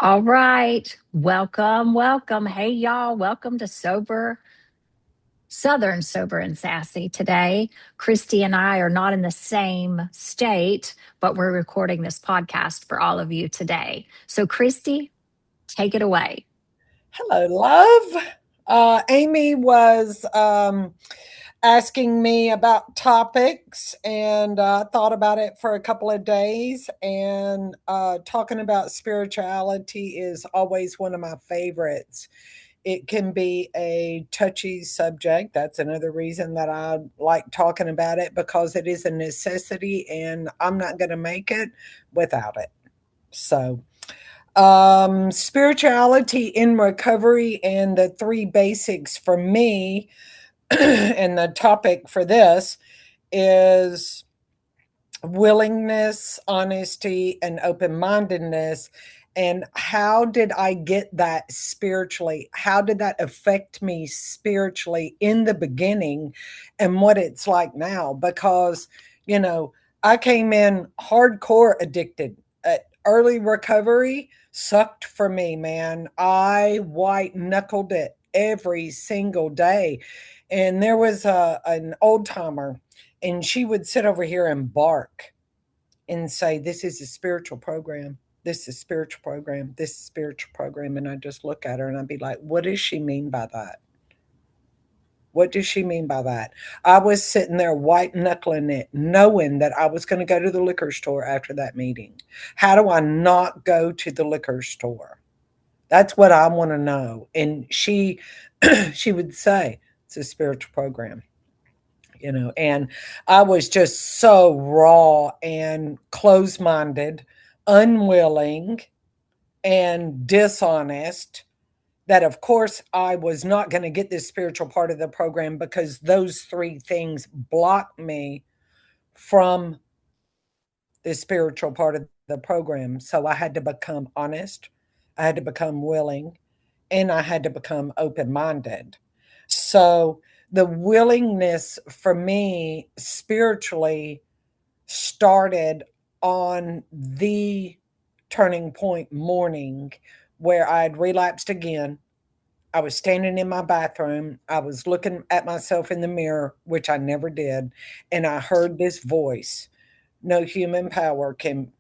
All right. Welcome, welcome. Hey, y'all. Welcome to Southern Sober and Sassy today. Kristy and I are not in the same state, but we're recording this podcast for all of you today. So, Kristy, take it away. Hello, love. Amy was asking me about topics, and I thought about it for a couple of days. And talking about spirituality is always one of my favorites. It can be a touchy subject. That's another reason that I like talking about it because it is a necessity, and I'm not going to make it without it. So, spirituality in recovery and the three basics for me, and the topic for this is willingness, honesty, and open-mindedness. And how did I get that spiritually? How did that affect me spiritually in the beginning and what it's like now? Because, you know, I came in hardcore addicted. Early recovery sucked for me, man. I white knuckled it every single day. And there was an old timer, and she would sit over here and bark and say, "This is a spiritual program. This is a spiritual program. This is a spiritual program." And I just look at her and I'd be like, what does she mean by that? What does she mean by that? I was sitting there white knuckling it, knowing that I was going to go to the liquor store after that meeting. How do I not go to the liquor store? That's what I want to know. And she she would say, "It's a spiritual program." And I was just so raw and close-minded, unwilling, and dishonest that of course I was not going to get this spiritual part of the program because those three things blocked me from the spiritual part of the program. So I had to become honest, I had to become willing, and I had to become open-minded. So the willingness for me spiritually started on the turning point morning where I'd relapsed again. I was standing in my bathroom. I was looking at myself in the mirror, which I never did, and I heard this voice: "No human power can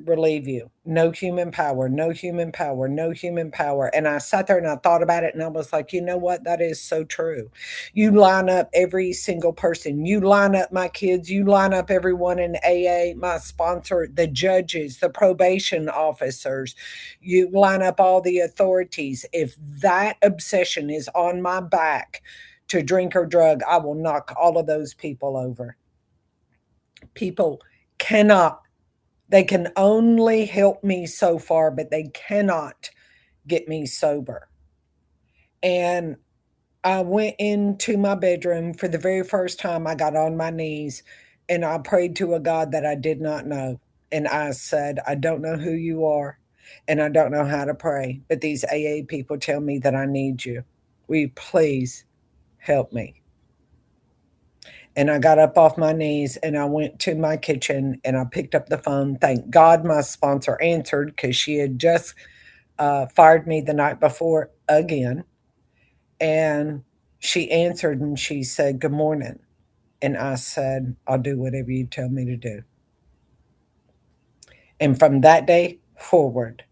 relieve you. No human power, no human power, no human power." And I sat there and I thought about it and I was like, you know what? That is so true. You line up every single person. You line up my kids. You line up everyone in AA, my sponsor, the judges, the probation officers. You line up all the authorities. If that obsession is on my back to drink or drug, I will knock all of those people over. People cannot, they can only help me so far, but they cannot get me sober. And I went into my bedroom for the very first time. I got on my knees and I prayed to a God that I did not know. And I said, "I don't know who you are and I don't know how to pray, but these AA people tell me that I need you. Will you please help me?" And I got up off my knees and I went to my kitchen and I picked up the phone. Thank God my sponsor answered because she had just fired me the night before again. And she answered and she said, "Good morning." And I said, "I'll do whatever you tell me to do." And from that day forward,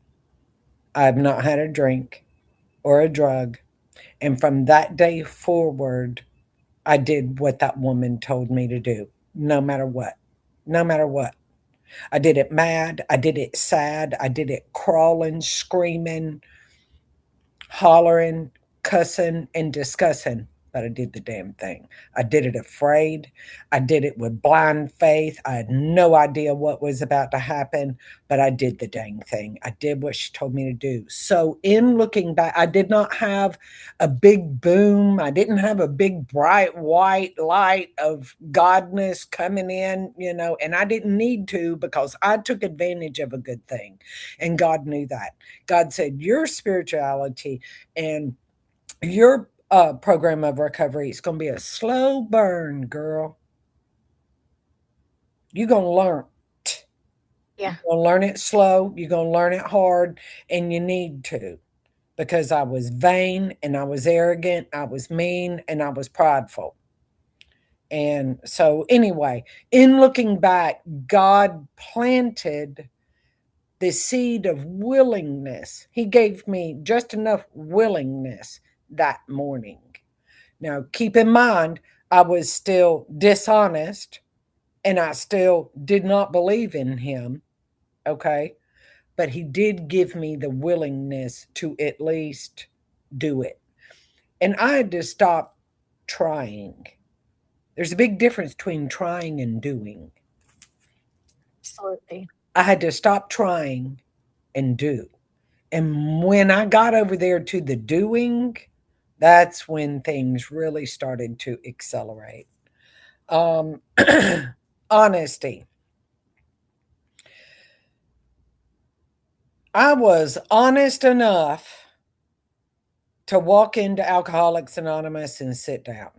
I have not had a drink or a drug. And from that day forward, I did what that woman told me to do, no matter what. No matter what. I did it mad. I did it sad. I did it crawling, screaming, hollering, cussing, and discussing. But I did the damn thing. I did it afraid. I did it with blind faith. I had no idea what was about to happen, but I did the dang thing. I did what she told me to do. So, in looking back, I did not have a big boom. I didn't have a big bright white light of godness coming in, and I didn't need to because I took advantage of a good thing. And God knew that. God said, "Your spirituality and your program of recovery is going to be a slow burn, girl. You're going to learn. Yeah. You're going to learn it slow, you're going to learn it hard, and you need to, because I was vain and I was arrogant, I was mean, and I was prideful. And so, anyway, in looking back, God planted the seed of willingness. He gave me just enough willingness that morning. Now, keep in mind, I was still dishonest and I still did not believe in him. Okay. But he did give me the willingness to at least do it. And I had to stop trying. There's a big difference between trying and doing. Absolutely. I had to stop trying and do. And when I got over there to the doing, that's when things really started to accelerate. Um, Honesty. I was honest enough to walk into Alcoholics Anonymous and sit down.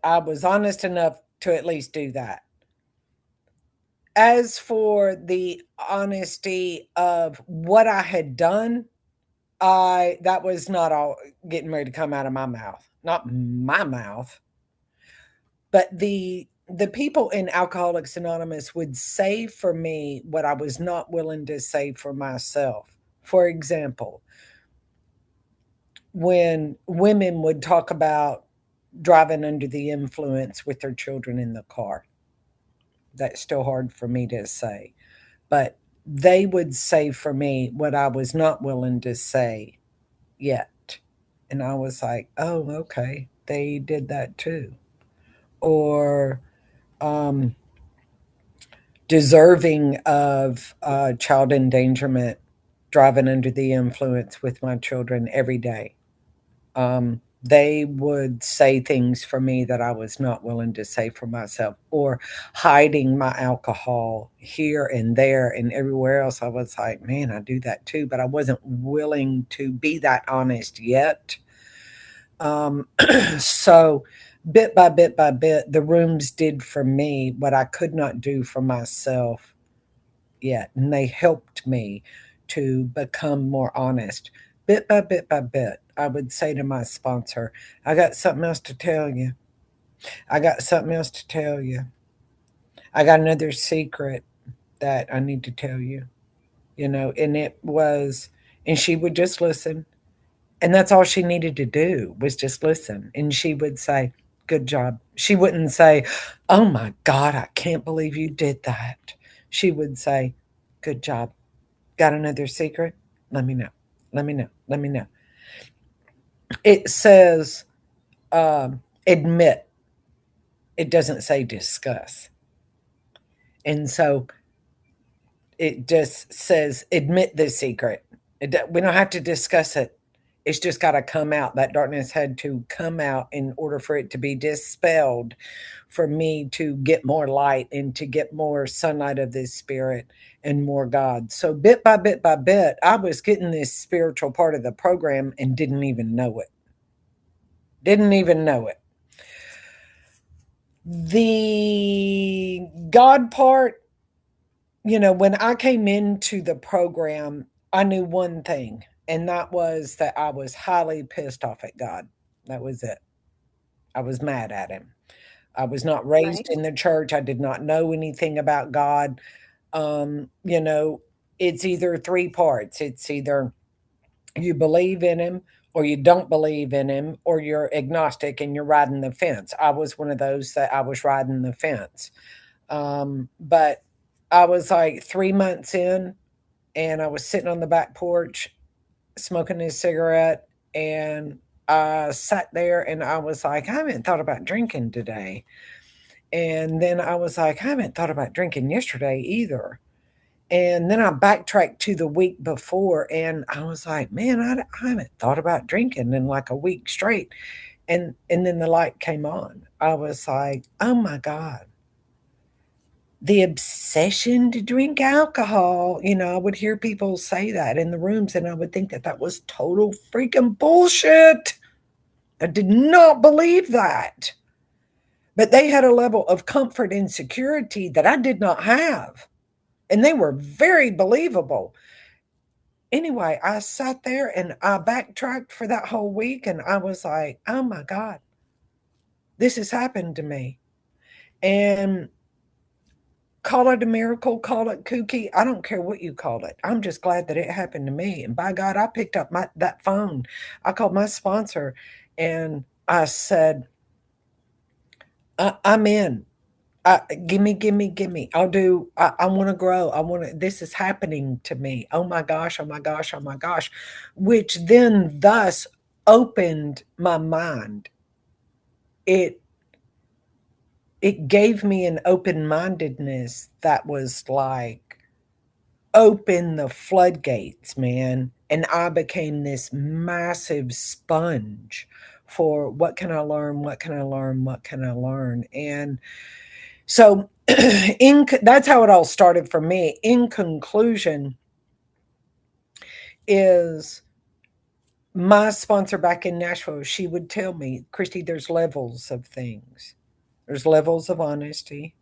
I was honest enough to at least do that. As for the honesty of what I had done, I that was not all getting ready to come out of my mouth. Not my mouth, but the people in Alcoholics Anonymous would say for me what I was not willing to say for myself. For example, when women would talk about driving under the influence with their children in the car. That's still hard for me to say. But they would say for me what I was not willing to say yet. And I was like, oh, okay, they did that too. Or um, deserving of child endangerment, driving under the influence with my children every day. They would say things for me that I was not willing to say for myself, or hiding my alcohol here and there and everywhere else. I was like, man, I do that too, but I wasn't willing to be that honest yet. Um, so, bit by bit by bit, the rooms did for me what I could not do for myself yet. And they helped me to become more honest. Bit by bit by bit, I would say to my sponsor, I got something else to tell you. I got something else to tell you. I got another secret that I need to tell you, and it was, and she would just listen. And that's all she needed to do was just listen. And she would say, good job. She wouldn't say, oh my God, I can't believe you did that. She would say, good job. Got another secret? Let me know. Let me know. Let me know. It says admit. It doesn't say discuss. And so it just says admit the secret. We don't have to discuss it. It's just got to come out. That darkness had to come out in order for it to be dispelled, for me to get more light and to get more sunlight of this spirit and more God. So, bit by bit, I was getting this spiritual part of the program and didn't even know it. Didn't even know it. The God part, when I came into the program, I knew one thing, and that was that I was highly pissed off at God. That was it. I was mad at him. I was not raised Right. in the church. I did not know anything about God. Um, you know, it's either three parts. It's either you believe in him or you don't believe in him, or you're agnostic and you're riding the fence. I was one of those that I was riding the fence. But I was like 3 months in, and I was sitting on the back porch smoking a cigarette, and I sat there and I was like, I haven't thought about drinking today. And then I was like, I haven't thought about drinking yesterday either. And then I backtracked to the week before, and I was like, man, I haven't thought about drinking in like a week straight. And then the light came on. I was like, oh my God, the obsession to drink alcohol. I would hear people say that in the rooms, and I would think that that was total freaking bullshit. I did not believe that. But they had a level of comfort and security that I did not have. And they were very believable. Anyway, I sat there and I backtracked for that whole week and I was like, oh my God, this has happened to me. And call it a miracle, call it kooky. I don't care what you call it. I'm just glad that it happened to me. And by God, I picked up that phone. I called my sponsor and I said, I'm in. Give me. I want to grow. This is happening to me. Oh my gosh. Oh my gosh. Oh my gosh. Which then thus opened my mind. It, it gave me an open-mindedness that was like, open the floodgates, man. And I became this massive sponge for what can I learn? What can I learn? What can I learn? And so that's how it all started for me. In conclusion, is my sponsor back in Nashville, she would tell me, Kristy, there's levels of things. There's levels of honesty,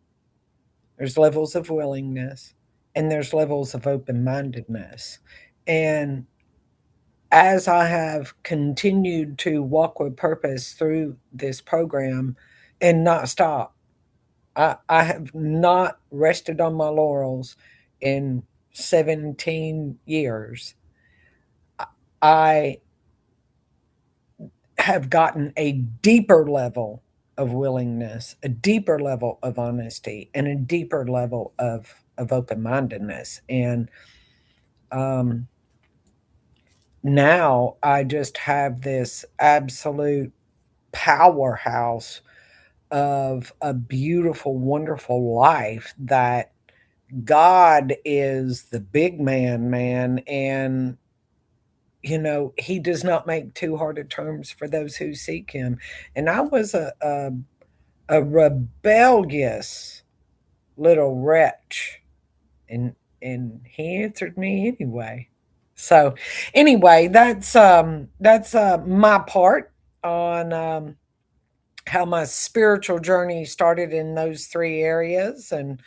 there's levels of willingness, and there's levels of open mindedness. And as I have continued to walk with purpose through this program and not stop, I have not rested on my laurels in 17 years. I have gotten a deeper level of willingness, a deeper level of honesty, and a deeper level of open mindedness. And um, now I just have this absolute powerhouse of a beautiful, wonderful life that God is the big man, man. And, he does not make too hard of terms for those who seek him. And I was a rebellious little wretch. And he answered me anyway. So anyway, that's my part on how my spiritual journey started in those three areas. And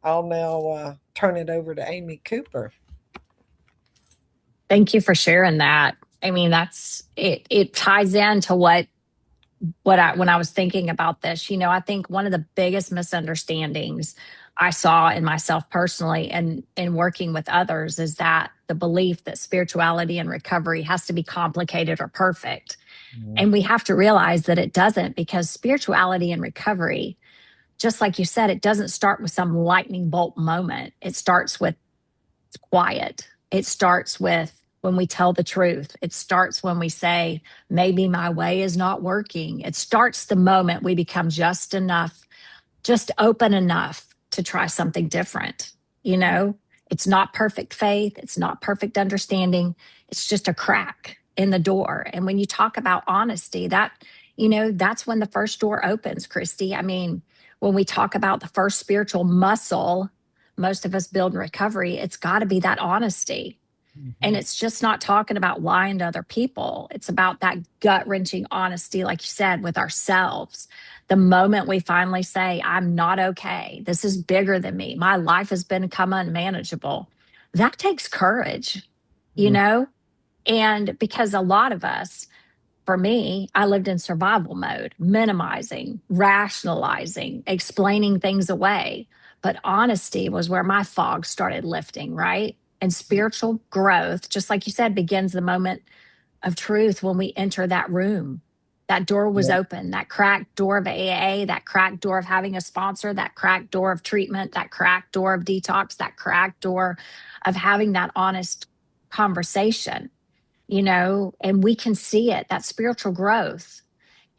I'll now turn it over to Amy Cooper. Thank you for sharing that. I mean, that's it. It ties into what I when I was thinking about this. I think one of the biggest misunderstandings I saw in myself personally and in working with others is that the belief that spirituality and recovery has to be complicated or perfect. Mm. And we have to realize that it doesn't, because spirituality and recovery, just like you said, it doesn't start with some lightning bolt moment. It starts with quiet. It starts with when we tell the truth. It starts when we say, maybe my way is not working. It starts the moment we become just open enough to try something different. You know, it's not perfect faith, it's not perfect understanding, it's just a crack in the door. And when you talk about honesty, that's when the first door opens, Kristy. I mean, when we talk about the first spiritual muscle most of us build in recovery, it's got to be that honesty. And Mhm. it's just not talking about lying to other people. It's about that gut wrenching honesty, like you said, with ourselves. The moment we finally say, I'm not okay, this is bigger than me, my life has become unmanageable, that takes courage, you Mm. know? And because a lot of us, for me, I lived in survival mode, minimizing, rationalizing, explaining things away. But honesty was where my fog started lifting, right? And spiritual growth, just like you said, begins the moment of truth when we enter that room. That door was Yep. open, that cracked door of AA, that cracked door of having a sponsor, that cracked door of treatment, that cracked door of detox, that cracked door of having that honest conversation, and we can see it, that spiritual growth.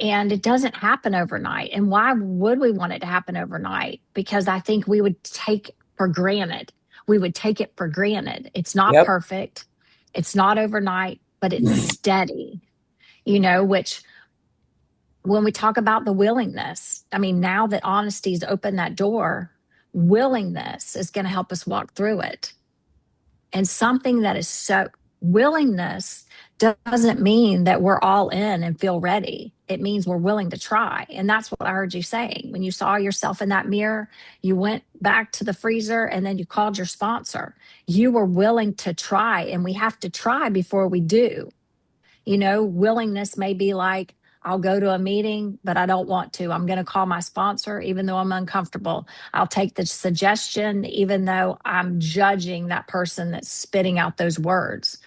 And it doesn't happen overnight. And why would we want it to happen overnight? Because I think we would take for granted. We would take it for granted. It's not Yep. perfect. It's not overnight, but it's steady, which when we talk about the willingness, I mean, now that honesty's opened that door, willingness is going to help us walk through it. And something that is so willingness doesn't mean that we're all in and feel ready. It means we're willing to try. And that's what I heard you saying. When you saw yourself in that mirror, you went back to the freezer and then you called your sponsor. You were willing to try, and we have to try before we do. Willingness may be like, I'll go to a meeting, but I don't want to. I'm going to call my sponsor, even though I'm uncomfortable. I'll take the suggestion, even though I'm judging that person that's spitting out those words.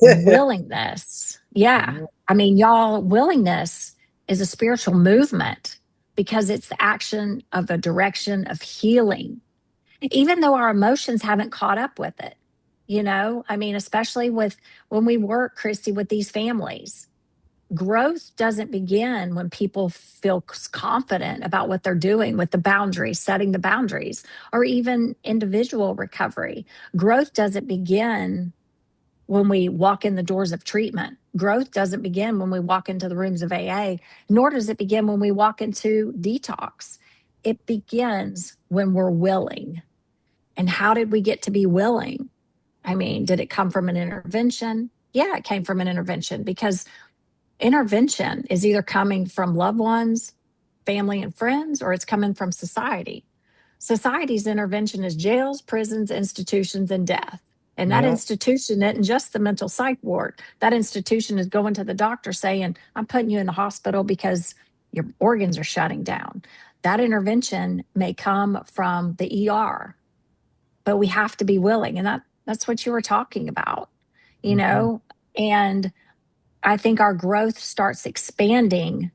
Willingness. Yeah. I mean, y'all, willingness is a spiritual movement because it's the action of a direction of healing, even though our emotions haven't caught up with it. I mean, especially with when we work, Kristy, with these families, growth doesn't begin when people feel confident about what they're doing with the boundaries, setting the boundaries, or even individual recovery. Growth doesn't begin when we walk in the doors of treatment. Growth doesn't begin when we walk into the rooms of AA, nor does it begin when we walk into detox. It begins when we're willing. And how did we get to be willing? I mean, did it come from an intervention? Yeah, it came from an intervention, because intervention is either coming from loved ones, family, and friends, or it's coming from society. Society's intervention is jails, prisons, institutions, and death. And that Yeah. institution isn't just the mental psych ward. That institution is going to the doctor saying, I'm putting you in the hospital because your organs are shutting down. That intervention may come from the ER, but we have to be willing. And that's what you were talking about, you Mhm. know? And I think our growth starts expanding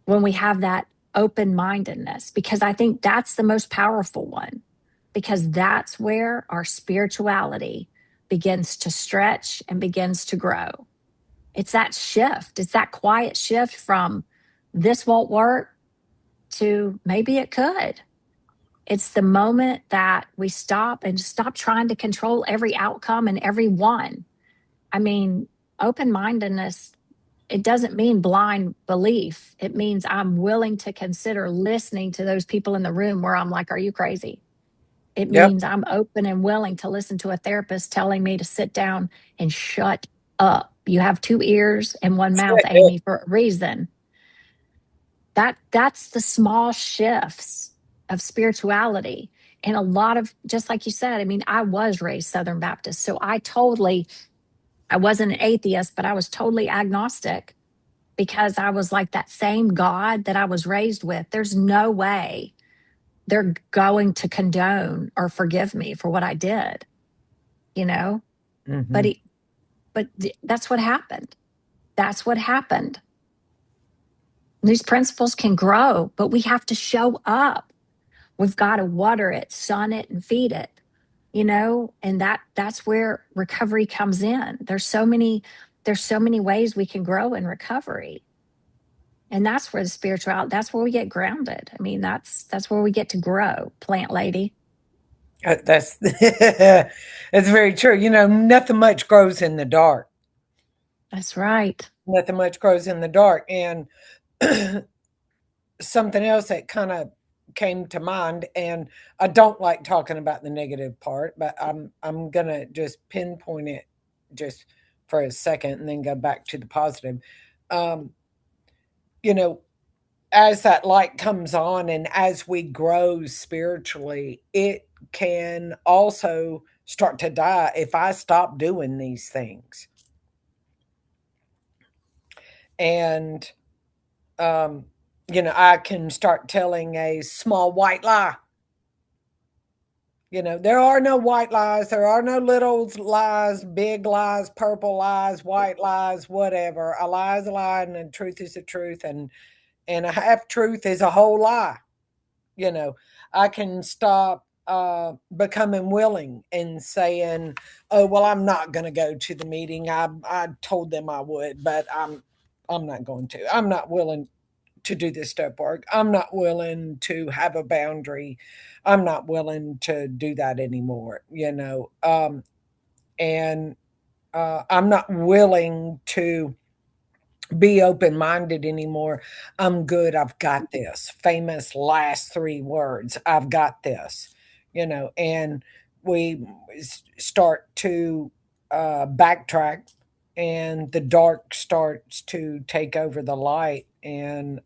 when we have that open-mindedness, because I think that's the most powerful one, because that's where our spirituality begins to stretch and begins to grow. It's that shift, it's that quiet shift from this won't work to maybe it could. It's the moment that we stop and stop trying to control every outcome and every one. I mean, open-mindedness, it doesn't mean blind belief. It means I'm willing to consider listening to those people in the room where I'm like, are you crazy? It Yep. means I'm open and willing to listen to a therapist telling me to sit down and shut up. You have two ears and one mouth, Amy, for a reason. That's the small shifts of spirituality. And a lot of, just like you said, I mean, I was raised Southern Baptist. So I wasn't an atheist, but I was totally agnostic, because I was like, that same God that I was raised with, there's no way they're going to condone or forgive me for what I did, you know? But Mhm. he, but that's what happened. That's what happened. These principles can grow, but we have to show up. We've got to water it, sun it, and feed it, and that's where recovery comes in. There's so many ways we can grow in recovery. And that's where the spirituality, that's where we get grounded. I mean, that's where we get to grow, plant lady. That's that's very true. Nothing much grows in the dark. That's right. Nothing much grows in the dark. And something else that kind of came to mind, and I don't like talking about the negative part, but I'm gonna just pinpoint it just for a second and then go back to the positive. Um, you know, as that light comes on and as we grow spiritually, it can also start to die if I stop doing these things. And um, I can start telling a small white lie. There are no white lies. There are no little lies, big lies, purple lies, white lies, whatever. A lie is a lie, and the truth is the truth, and a half truth is a whole lie. You know, I can stop becoming willing and saying, "Oh, well, I'm not going to go to the meeting. I told them I would, but I'm not going to. I'm not willing to do this step work. I'm not willing to have a boundary. I'm not willing to do that anymore, and I'm not willing to be open minded anymore. I'm good. I've got this. Famous last three words. I've got this, and we start to backtrack, and the dark starts to take over the light, and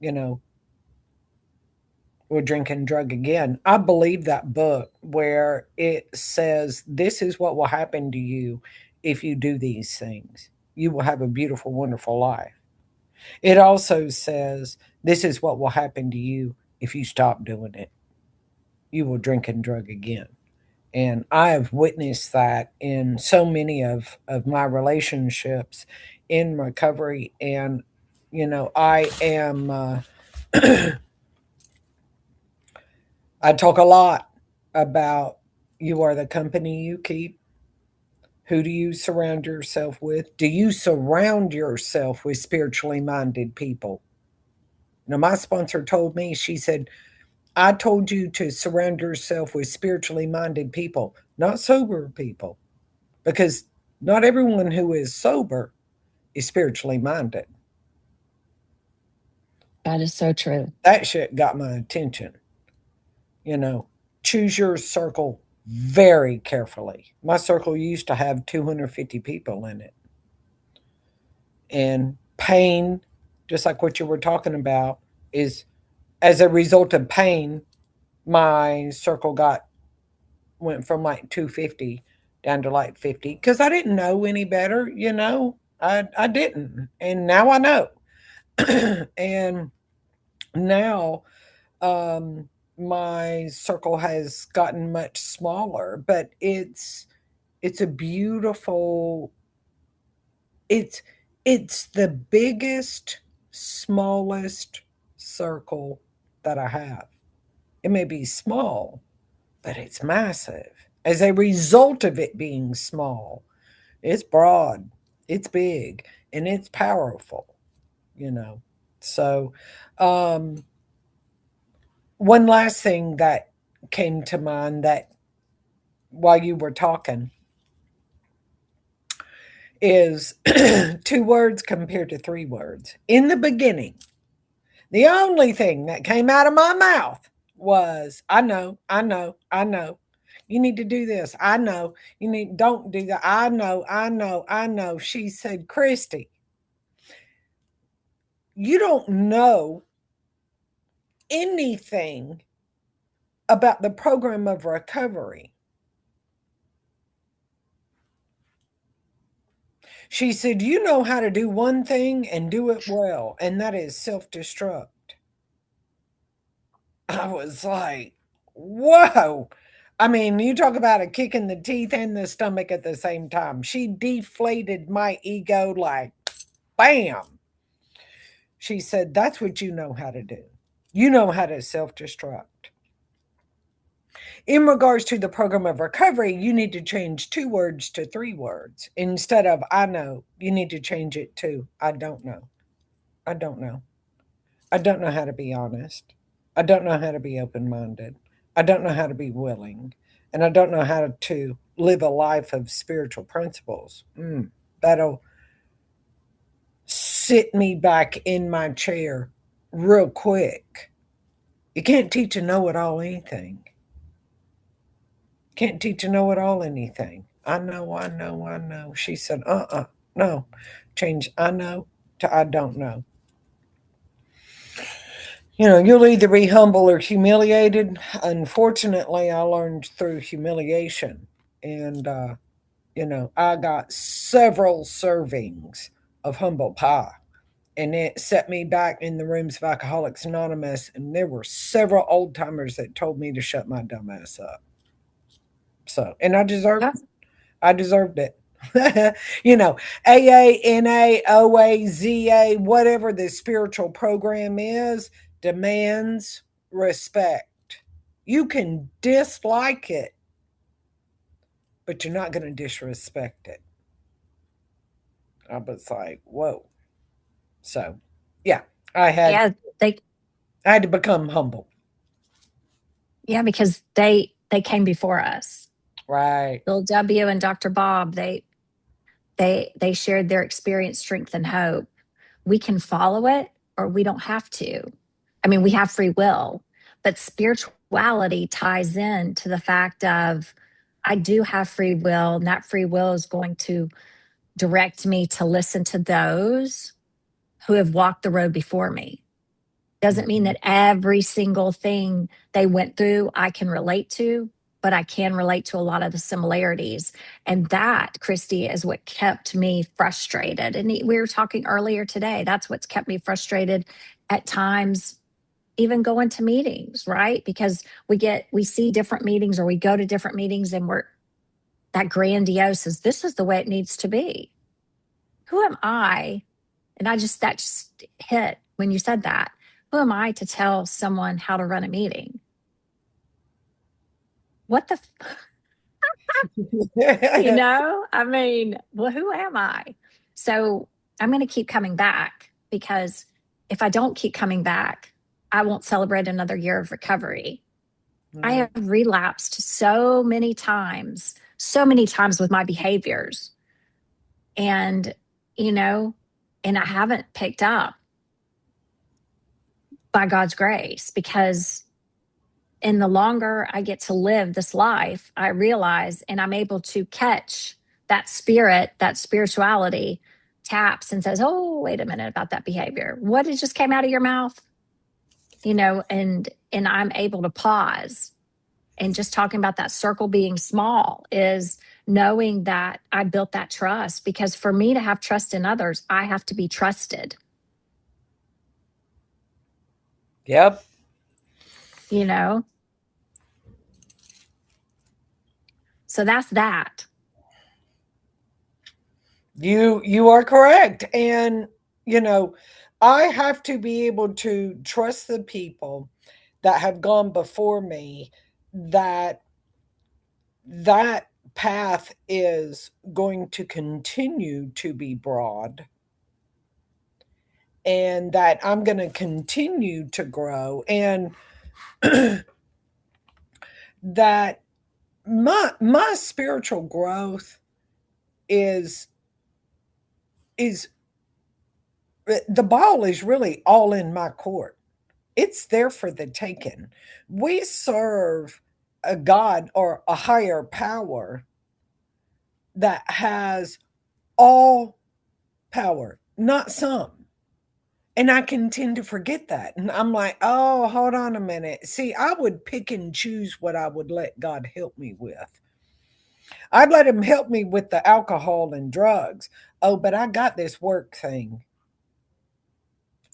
you know, we'll drink and drug again. I believe that book where it says, this is what will happen to you if you do these things. You will have a beautiful, wonderful life. It also says, this is what will happen to you if you stop doing it. You will drink and drug again. And I have witnessed that in so many of my relationships in recovery. And, I am, I talk a lot about you are the company you keep. Who do you surround yourself with? Do you surround yourself with spiritually minded people? Now, my sponsor told me, she said, I told you to surround yourself with spiritually minded people, not sober people, because not everyone who is sober is spiritually minded. That is so true. That shit got my attention. You know, choose your circle very carefully. My circle used to have 250 people in it. And pain, just like what you were talking about, is as a result of pain, my circle went from like 250 down to like 50 because I didn't know any better. I didn't. And now I know. And now my circle has gotten much smaller, but it's a beautiful, it's it's the biggest, smallest circle that I have. It may be small, but it's massive. As a result of it being small, it's broad, it's big, and it's powerful, you know. So, um, one last thing that came to mind that while you were talking is two words compared to three words. In the beginning, the only thing that came out of my mouth was, I know, I know, I know. You need to do this. I know. Don't do that. I know, I know, I know. She said, Kristy, you don't know anything about the program of recovery. She said, you know how to do one thing and do it well, and that is self destruct. I was like, whoa. I mean, you talk about a kick in the teeth and the stomach at the same time. She deflated my ego like bam. She said, that's what you know how to do. You know how to self destruct. In regards to the program of recovery, you need to change two words to three words. Instead of I know, you need to change it to I don't know. I don't know. I don't know how to be honest. I don't know how to be open minded. I don't know how to be willing. And I don't know how to live a life of spiritual principles. That'll sit me back in my chair real quick. You can't teach a know it all anything. Can't teach a know it all anything. I know, I know, I know. She said, no. Change I know to I don't know. You'll either be humble or humiliated. Unfortunately, I learned through humiliation. And, I got several servings of humble pie. And it set me back in the rooms of Alcoholics Anonymous. And there were several old timers that told me to shut my dumb ass up. So, and I deserved it. AA, NA, OA, ZA, whatever the spiritual program is, demands respect. You can dislike it, but you're not going to disrespect it. I was like, whoa. So, yeah, I had Yeah, they I had to become humble. yeah, because they came before us. Right. Bill W. and Dr. Bob, they shared their experience, strength, and hope. We can follow it or we don't have to. I mean, we have free will, but spirituality ties in to the fact of I do have free will, and that free will is going to direct me to listen to those who have walked the road before me. Doesn't mean Mhm. that every single thing they went through I can relate to, but I can relate to a lot of the similarities. And that, Kristy, is what kept me frustrated. And we were talking earlier today. That's what's kept me frustrated at times, even going to meetings, right? Because we see different meetings, or we go to different meetings, and we're that grandiose is this is the way it needs to be. Who am I? And that just hit when you said that. Who am I to tell someone how to run a meeting? What the, I mean, well, who am I? So I'm going to keep coming back, because if I don't keep coming back, I won't celebrate another year of recovery. I Right. have relapsed so many times with my behaviors. And, you know, and I haven't picked up, by God's grace, because in the longer I get to live this life, I realize, and I'm able to catch that spirit, that spirituality taps and says, "Oh, wait a minute about that behavior. What it just came out of your mouth?" And I'm able to pause. And just talking about that circle being small is knowing that I built that trust, because for me to have trust in others, I have to be trusted, Yep. you know? So that's that. You are correct. And you know, I have to be able to trust the people that have gone before me, that that path is going to continue to be broad, and that I'm going to continue to grow, and that my spiritual growth is is the ball is really all in my court. It's there for the taking. We serve a God or a higher power that has all power, not some. And I can tend to forget that. And I'm like, oh, hold on a minute. See, I would pick and choose what I would let God help me with. I'd let him help me with the alcohol and drugs. Oh, but I got this work thing,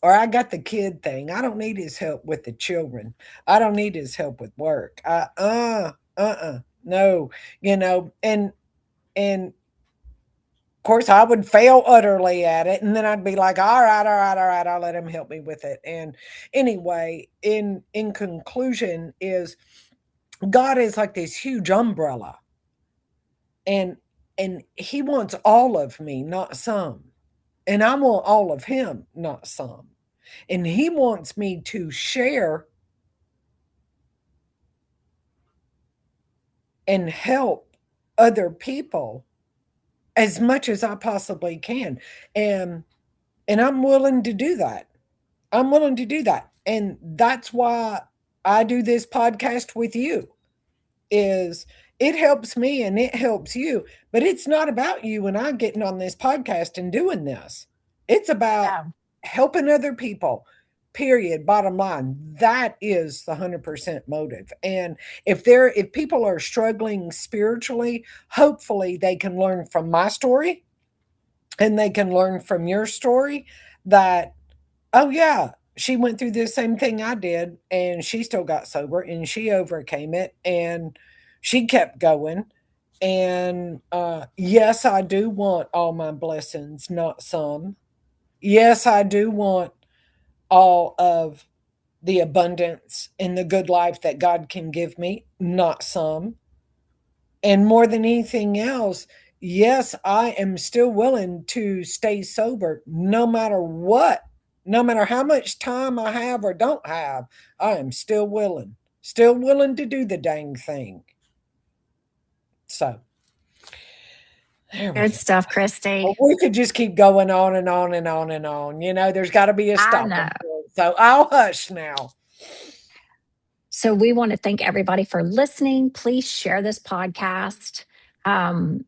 or I got the kid thing. I don't need his help with the children. I don't need his help with work. No, and of course I would fail utterly at it, and then I'd be like, all right, I'll let him help me with it. And anyway, in conclusion, is God is like this huge umbrella, and he wants all of me, not some. And I want all of him, not some. And he wants me to share and help other people as much as I possibly can. And I'm willing to do that. I'm willing to do that. And that's why I do this podcast with you, is it helps me and it helps you, but it's not about you and I getting on this podcast and doing this. It's about Yeah. helping other people. Period. Bottom line. That is the 100% motive. And if people are struggling spiritually, hopefully they can learn from my story, and they can learn from your story that, oh yeah, she went through the same thing I did, and she still got sober, and she overcame it, and she kept going. And yes, I do want all my blessings, not some. Yes, I do want all of the abundance and the good life that God can give me, not some. And more than anything else, yes, I am still willing to stay sober no matter what, no matter how much time I have or don't have. I am still willing to do the dang thing. So there we Good go. stuff, Kristy. We could just keep going on and on and on and on. There's got to be a I know. stopping point. So I'll hush now. So we want to thank everybody for listening. Please share this podcast.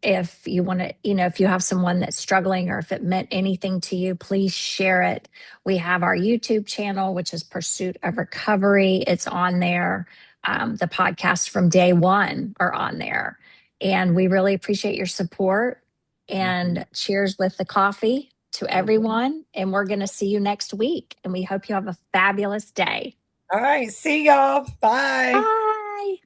If you want to, if you have someone that's struggling or if it meant anything to you, please share it. We have our YouTube channel, which is Pursuit of Recovery. It's on there. The podcasts from day one are on there. And we really appreciate your support. And cheers with the coffee to everyone. And we're going to see you next week. And we hope you have a fabulous day. All right. See y'all. Bye. Bye.